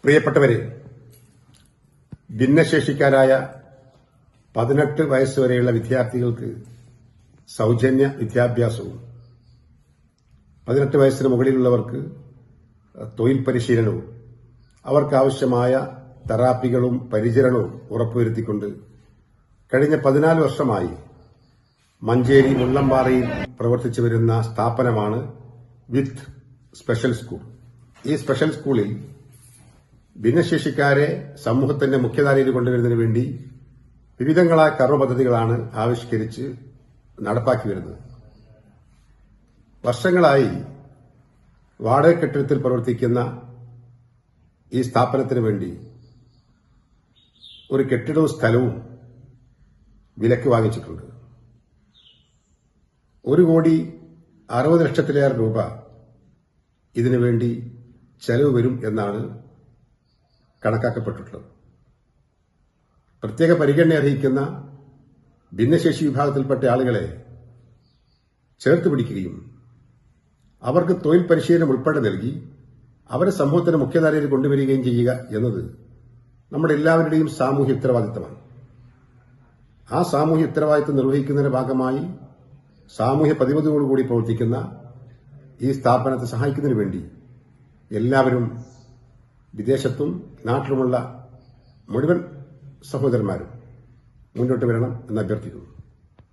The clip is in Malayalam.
പ്രിയപ്പെട്ടവരെ, ഭിന്നശേഷിക്കാരായ 18 വയസ്സുവരെയുള്ള വിദ്യാർത്ഥികൾക്ക് സൌജന്യ വിദ്യാഭ്യാസവും 18 വയസ്സിന് മുകളിലുള്ളവർക്ക് തൊഴിൽ പരിശീലനവും അവർക്കാവശ്യമായ തെറാപ്പികളും പരിചരണവും ഉറപ്പുവരുത്തിക്കൊണ്ട് കഴിഞ്ഞ 14 വർഷമായി മഞ്ചേരി മുള്ളമ്പാറയിൽ പ്രവർത്തിച്ചു വരുന്ന സ്ഥാപനമാണ് വിത്ത് സ്പെഷ്യൽ സ്കൂൾ. ഈ സ്പെഷ്യൽ സ്കൂളിൽ ഭിന്നശേഷിക്കാരെ സമൂഹത്തിന്റെ മുഖ്യധാരയിൽ കൊണ്ടുവരുന്നതിന് വേണ്ടി വിവിധങ്ങളായ കർമ്മ പദ്ധതികളാണ് ആവിഷ്കരിച്ച് നടപ്പാക്കി വരുന്നത്. വർഷങ്ങളായി വാടക കെട്ടിടത്തിൽ പ്രവർത്തിക്കുന്ന ഈ സ്ഥാപനത്തിന് വേണ്ടി ഒരു കെട്ടിടവും സ്ഥലവും വിലക്ക് വാങ്ങിച്ചിട്ടുണ്ട്. 1,60,00,000 രൂപ ഇതിനുവേണ്ടി ചെലവ് വരും എന്നാണ് കണക്കാക്കപ്പെട്ടിട്ടുള്ളത്. പ്രത്യേക പരിഗണന അർഹിക്കുന്ന ഭിന്നശേഷി വിഭാഗത്തിൽപ്പെട്ട ആളുകളെ ചേർത്ത് പിടിക്കുകയും അവർക്ക് തൊഴിൽ പരിശീലനം ഉൾപ്പെടെ നൽകി അവരെ സമൂഹത്തിന്റെ മുഖ്യധാരയിൽ കൊണ്ടുവരികയും ചെയ്യുക എന്നത് നമ്മുടെ എല്ലാവരുടെയും സാമൂഹ്യ ഉത്തരവാദിത്തമാണ്. ആ സാമൂഹ്യ ഉത്തരവാദിത്തം നിർവഹിക്കുന്നതിന്റെ ഭാഗമായി സാമൂഹ്യ പ്രതിബദ്ധതയോടുകൂടി പ്രവർത്തിക്കുന്ന ഈ സ്ഥാപനത്തെ സഹായിക്കുന്നതിന് വേണ്ടി എല്ലാവരും വിദേശത്തും നാട്ടിലുമുള്ള മുഴുവൻ സഹോദരന്മാരും മുന്നോട്ട് വരണം എന്ന് അഭ്യർത്ഥിക്കുന്നു.